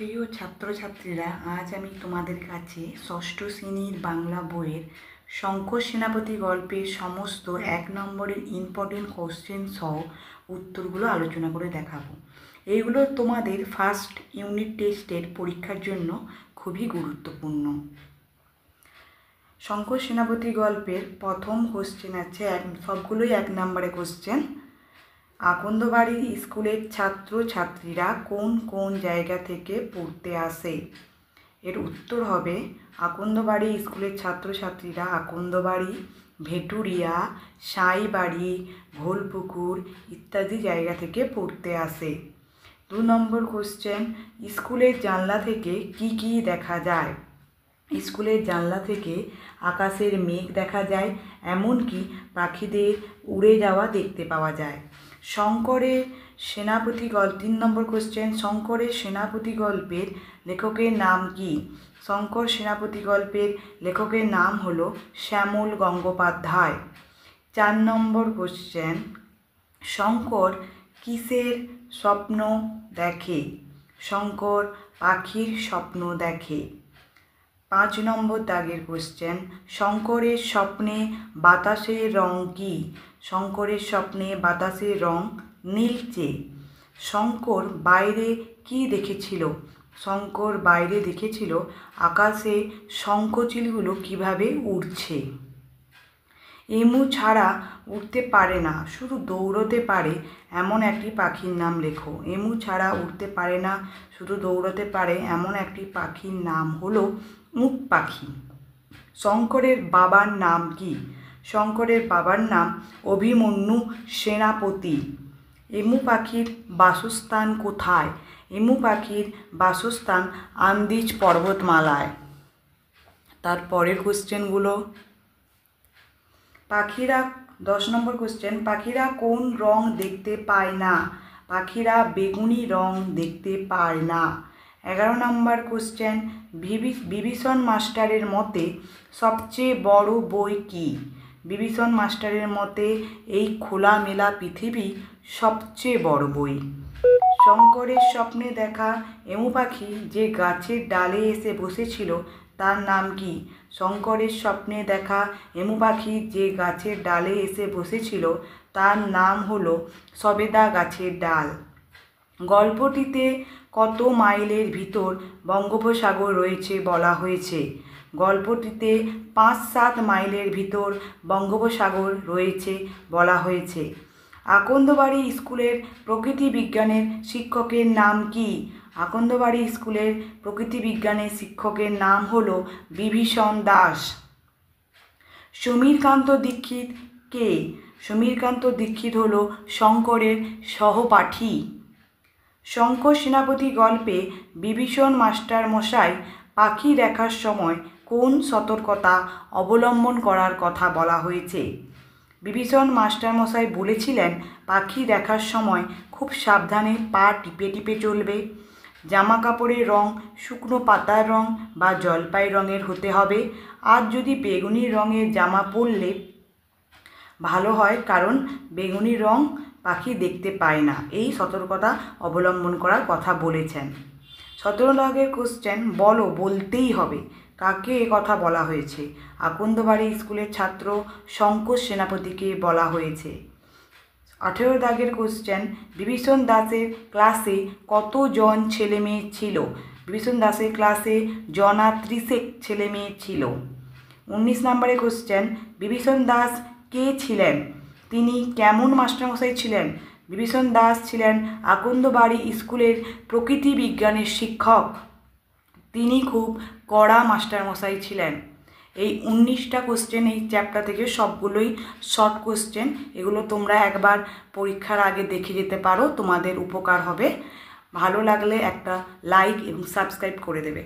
প্রিয় ছাত্রছাত্রীরা, আজ আমি তোমাদের কাছে ষষ্ঠ শ্রেণীর বাংলা বইয়ের শঙ্কর সেনাপতি গল্পের সমস্ত 1 নম্বরের ইম্পর্টেন্ট কোশ্চেন সহ উত্তরগুলো আলোচনা করে দেখাবো। এইগুলো তোমাদের ফার্স্ট ইউনিট টেস্টের পরীক্ষার জন্য খুবই গুরুত্বপূর্ণ। শঙ্কর সেনাপতি গল্পের প্রথম কোশ্চেন আছে, সবগুলোই 1 নম্বরের কোশ্চেন। আকন্দবাড়ির স্কুলের ছাত্রছাত্রীরা কোন কোন জায়গা থেকে পড়তে আসে? এর উত্তর হবে আকন্দবাড়ি স্কুলের ছাত্রছাত্রীরা আকন্দবাড়ি, ভেটুরিয়া, সাঁইবাড়ি, ঘোলপুকুর ইত্যাদি জায়গা থেকে পড়তে আসে। 2 নম্বর কোশ্চেন, স্কুলের জানলা থেকে কি কি দেখা যায়? স্কুলের জানলা থেকে আকাশের মেঘ দেখা যায়, এমনকি পাখিদের উড়ে যাওয়া দেখতে পাওয়া যায়। শঙ্করের সেনাপতি গল্প 3 নম্বর কোশ্চেন, শঙ্করের সেনাপতি গল্পের লেখকের নাম কি? শঙ্কর সেনাপতি গল্পের লেখকের নাম হলো শ্যামল গঙ্গোপাধ্যায়। 4 নম্বর কোশ্চেন, শঙ্কর কিসের স্বপ্ন দেখে? শঙ্কর পাখির স্বপ্ন দেখে। 5 নম্বর দাগের কোশ্চেন, শঙ্করের স্বপ্নে বাতাসের রং কী? শঙ্করের স্বপ্নে বাতাসের রং নীলচে। শঙ্কর বাইরে কি দেখেছিল? শঙ্কর বাইরে দেখেছিল আকাশে শঙ্খচিলগুলো কিভাবে উড়ছে। এমু ছাড়া উড়তে পারে না, শুধু দৌড়তে পারে এমন একটি পাখির নাম লেখো। এমু ছাড়া উড়তে পারে না, শুধু দৌড়তে পারে এমন একটি পাখির নাম হলো উট পাখি। শঙ্করের বাবার নাম কি? শঙ্করের বাবার নাম অভিমন্যু সেনাপতি। এমু পাখির বাসস্থান কোথায়? এমু পাখির বাসস্থান আন্দিজ পর্বতমালায়। তারপরের কোশ্চেনগুলো, পাখিরা 10 নম্বর কোশ্চেন, পাখিরা কোন রং দেখতে পায় না? পাখিরা বেগুনি রং দেখতে পায় না। 11 নম্বর কোশ্চেন, বিভীষণ মাস্টারের মতে সবচেয়ে বড় বই কি? বিভীষণ মাস্টারের মতে এই খোলামেলা পৃথিবী সবচেয়ে বড় বই। শঙ্করের স্বপ্নে দেখা এমু পাখি যে গাছের ডালে এসে বসেছিল তার নাম কি? শঙ্করের স্বপ্নে দেখা এমু পাখি যে গাছের ডালে এসে বসেছিল তার নাম হলো সবেদা গাছের ডাল। গল্পটিতে কত মাইলের ভিতর বঙ্গোপসাগর রয়েছে বলা হয়েছে? গল্পটিতে 5-7 মাইলের ভিতর বঙ্গোপসাগর রয়েছে বলা হয়েছে। আকন্দবাড়ি স্কুলের প্রকৃতি বিজ্ঞানের শিক্ষকের নাম কি? আকন্দবাড়ি স্কুলের প্রকৃতি বিজ্ঞানের শিক্ষকের নাম হলো বিভীষণ দাস। সমীরকান্ত দীক্ষিত কে? সমীরকান্ত দীক্ষিত হলো শঙ্করের সহপাঠী। শঙ্কর সেনাপতি গল্পে বিভীষণ মাস্টার মশাই পাখি দেখার সময় কোন সতর্কতা অবলম্বন করার কথা বলা হয়েছে? বিভীষণ মাস্টার মশাই বলেছিলেন পাখি দেখার সময় খুব সাবধানে পা টিপে টিপে চলবে। জামা কাপড়ের রং শুকনো পাতার রং বা জলপাই রঙের হতে হবে। আর যদি বেগুনি রঙের জামা পরলে ভালো হয়, কারণ বেগুনি রং পাখি দেখতে পায় না। এই সতর্কতা অবলম্বন করার কথা বলেছেন। 17 দাগের কোশ্চেন, বলো, বলতেই হবে, কাকে এ কথা বলা হয়েছে? আকন্দবাড়ি স্কুলের ছাত্র শঙ্কর সেনাপতিকে বলা হয়েছে। 18 দাগের কোশ্চেন, বিভীষণ দাসের ক্লাসে কতজন ছেলে মেয়ে ছিল? বিভীষণ দাসের ক্লাসে 30 ছেলে মেয়ে ছিল। 19 নম্বরের কোশ্চেন, বিভীষণ দাস কে ছিলেন? তিনি কেমন মাস্টারমশাই ছিলেন? বিভীষণ দাস ছিলেন আকন্দবাড়ি স্কুলের প্রকৃতি বিজ্ঞানের শিক্ষক। তিনি খুব কড়া মাস্টারমশাই ছিলেন। এই 19টা কোশ্চেন এই চ্যাপ্টার থেকে সবগুলোই শর্ট কোশ্চেন। এগুলো তোমরা একবার পরীক্ষার আগে দেখে যেতে পারো, তোমাদের উপকার হবে। ভালো লাগলে একটা লাইক এবং সাবস্ক্রাইব করে দেবে।